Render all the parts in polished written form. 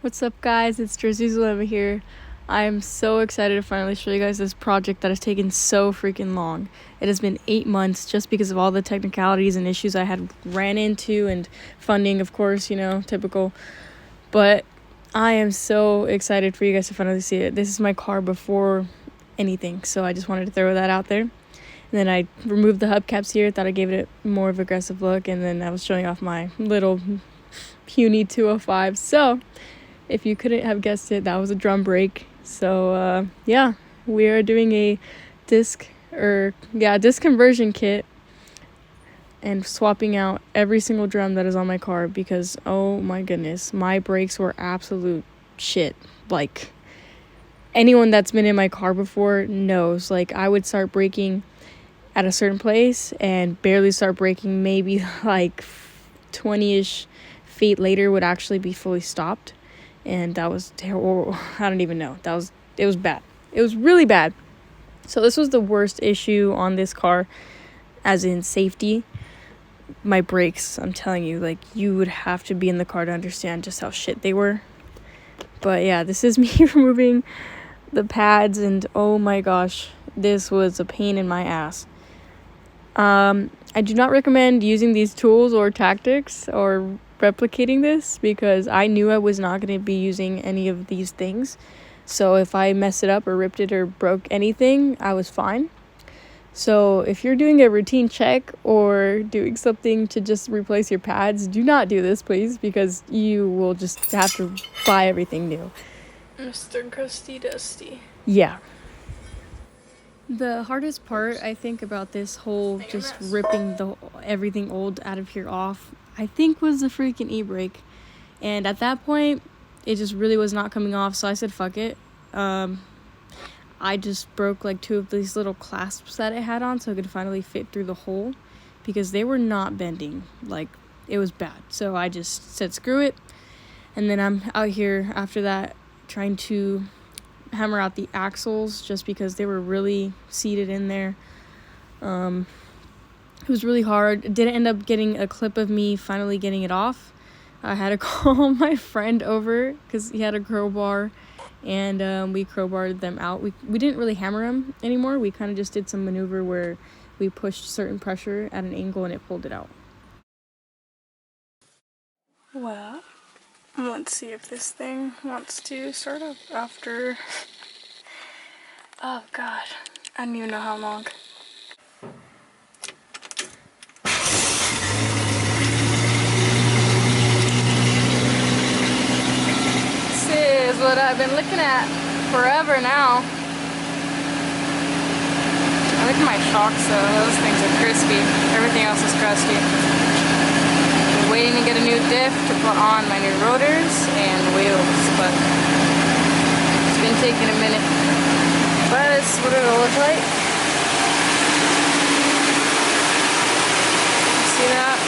What's up, guys? It's Drizzy's Lemma here. I am so excited to finally show you guys this project that has taken so freaking long. It has been 8 months just because of all the technicalities and issues I had ran into, and funding, of course, typical. But I am so excited for you guys to finally see it. This is my car before anything, so I just wanted to throw that out there. And then I removed the hubcaps here, thought I gave it more of an aggressive look, and then I was showing off my little puny 205. So if you couldn't have guessed it, that was a drum brake. So yeah, we are doing a disc conversion kit and swapping out every single drum that is on my car because, oh my goodness, my brakes were absolute shit. Like, anyone that's been in my car before knows, like, I would start braking at a certain place and barely start braking, maybe like 20-ish feet later would actually be fully stopped. And that was terrible. I don't even know. It was bad. It was really bad. So this was the worst issue on this car, as in safety. My brakes, I'm telling you, like, you would have to be in the car to understand just how shit they were. But yeah, this is me removing the pads, and oh my gosh, this was a pain in my ass. I do not recommend using these tools or tactics or replicating this because I knew I was not going to be using any of these things. So if I messed it up or ripped it or broke anything, I was fine. So if you're doing a routine check or doing something to just replace your pads, do not do this, please, because you will just have to buy everything new. Mr. Crusty Dusty. Yeah. The hardest part, I think, about this whole just ripping everything old out of here off, I think, was the freaking e-brake. And at that point, it just really was not coming off, so I said fuck it. I just broke like 2 of these little clasps that it had on so it could finally fit through the hole because they were not bending. Like, it was bad. So I just said screw it. And then I'm out here after that trying to hammer out the axles just because they were really seated in there. It was really hard. It didn't end up getting a clip of me finally getting it off. I had to call my friend over because he had a crowbar, and we crowbarred them out. We didn't really hammer them anymore. We kind of just did some maneuver where we pushed certain pressure at an angle and it pulled it out. Well, let's see if this thing wants to start up after... Oh god, I don't even know how long. This is what I've been looking at forever now. I like my shocks though, those things are crispy. Everything else is crusty. I'm waiting to get a new diff to put on my new rotors and wheels, but it's been taking a minute. But it's what it'll look like. See that?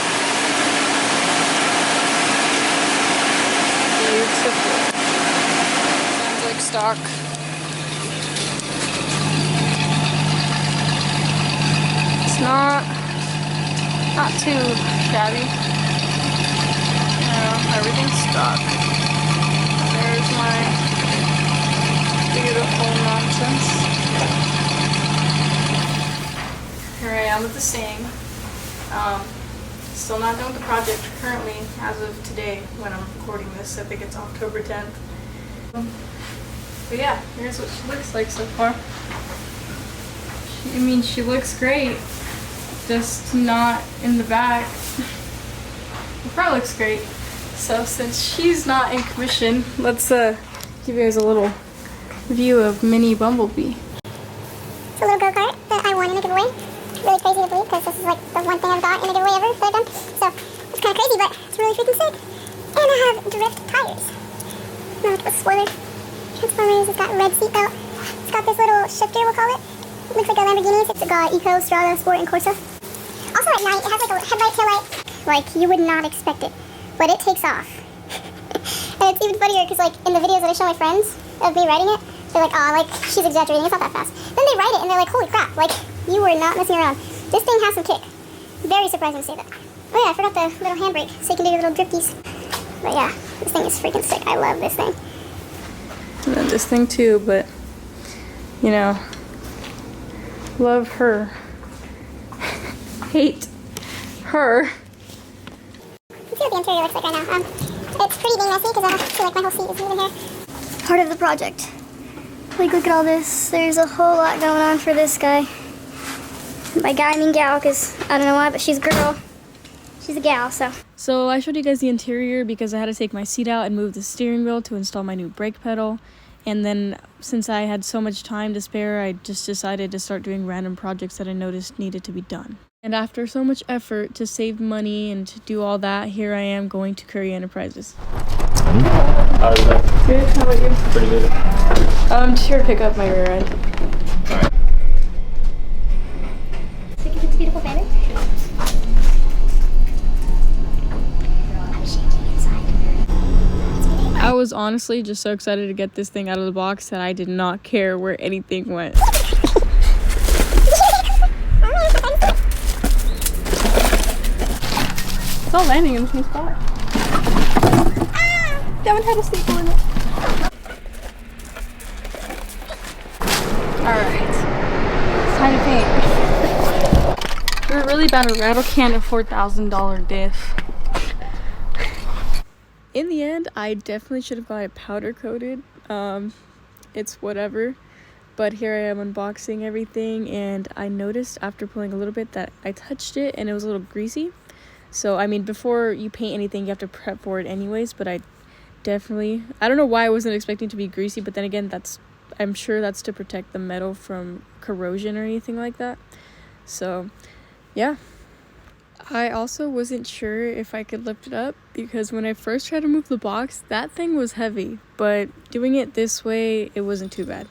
Beautiful. Sounds like stock. It's not too shabby. Everything's stock. There's my beautiful nonsense. Here I am with the same. Still not done with the project currently as of today when I'm recording this. I think it's October 10th. But yeah, here's what she looks like so far. She looks great. Just not in the back. The front looks great. So since she's not in commission, let's give you guys a little view of Mini Bumblebee. It's a little go-kart that I won in a giveaway. Really crazy to believe because this is like the one thing I've got in a giveaway ever that I've done. So it's kind of crazy, but it's really freaking sick. And I have drift tires. Now look at the spoiler. Transformers, it's got red seatbelt. It's got this little shifter, we'll call it. It looks like a Lamborghini. It's got Eco, Strada, Sport, and Corsa. Also at night, it has like a headlight, taillight. Like, you would not expect it. But it takes off. And it's even funnier because, like, in the videos that I show my friends of me riding it, they're like, oh, like, she's exaggerating, it's not that fast. Then they ride it and they're like, holy crap, like, you were not messing around. This thing has some kick. Very surprising to say that. Oh yeah, I forgot the little handbrake, so you can do your little drifties. But yeah. This thing is freaking sick. I love this thing. And then this thing too, but you know, love her. Hate her. Let's see what the interior looks like right now. It's pretty being messy because I feel like my whole seat is moving here. Part of the project. Like, look at all this. There's a whole lot going on for this guy. By guy, I mean gal, because I don't know why, but she's a girl. She's a gal, so. So I showed you guys the interior because I had to take my seat out and move the steering wheel to install my new brake pedal. And then since I had so much time to spare, I just decided to start doing random projects that I noticed needed to be done. And after so much effort to save money and to do all that, here I am going to Curry Enterprises. How's that? Good, how about you? Pretty good. I'm just here to pick up my rear end. Alright. So look at this beautiful banner. I'm shaking inside. I was honestly just so excited to get this thing out of the box that I did not care where anything went. It's all landing in the same spot. That one had a staple in it. Alright. It's time to paint. We're really about to rattle can a $4,000 diff. In the end, I definitely should have got it powder coated. It's whatever. But here I am unboxing everything, and I noticed after pulling a little bit that I touched it and it was a little greasy. So, I mean, before you paint anything, you have to prep for it anyways, but I don't know why I wasn't expecting it to be greasy, but then again, I'm sure that's to protect the metal from corrosion or anything like that. So, yeah. I also wasn't sure if I could lift it up because when I first tried to move the box, that thing was heavy, but doing it this way, it wasn't too bad.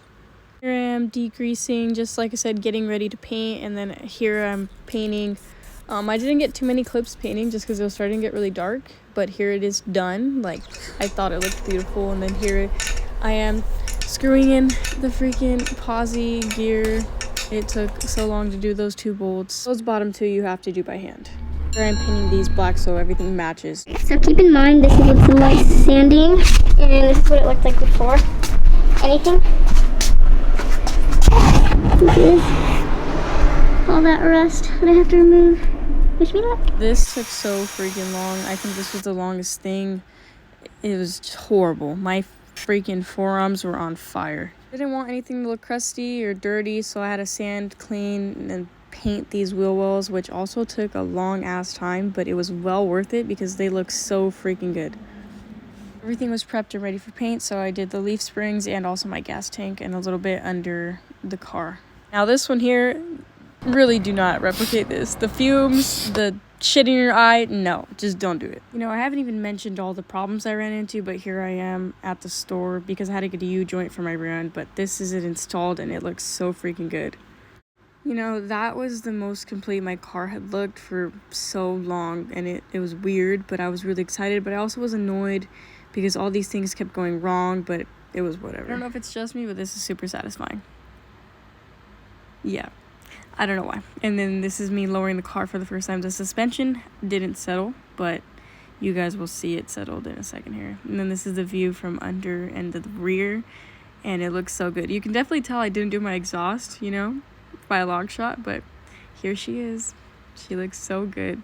Here I am degreasing, just like I said, getting ready to paint, and then here I'm painting. I didn't get too many clips painting just because it was starting to get really dark, but here it is done. Like, I thought it looked beautiful, and then here I am screwing in the freaking posi gear. It took so long to do those 2 bolts. Those bottom 2 you have to do by hand. Here I'm painting these black so everything matches. So keep in mind, this needs some light sanding, and this is what it looked like before. Anything? This is all that rust that I have to remove. Wish me luck. This took so freaking long. I think this was the longest thing. It was just horrible. My freaking forearms were on fire. I didn't want anything to look crusty or dirty, so I had to sand, clean, and paint these wheel wells, which also took a long ass time, but it was well worth it because they look so freaking good. Everything was prepped and ready for paint, so I did the leaf springs and also my gas tank and a little bit under the car. Now this one here, really do not replicate this. The fumes, the shit in your eye, no, just don't do it. You know, I haven't even mentioned all the problems I ran into, but here I am at the store because I had to get a U-joint for my rear end, but this is it installed and it looks so freaking good. You know, that was the most complete my car had looked for so long, and it was weird, but I was really excited, but I also was annoyed because all these things kept going wrong, but it was whatever. I don't know if it's just me, but this is super satisfying. Yeah. I don't know why. And then this is me lowering the car for the first time. The suspension didn't settle, but you guys will see it settled in a second here. And then this is the view from under and the rear, and it looks so good. You can definitely tell I didn't do my exhaust, you know, by a long shot, but here she is. She looks so good.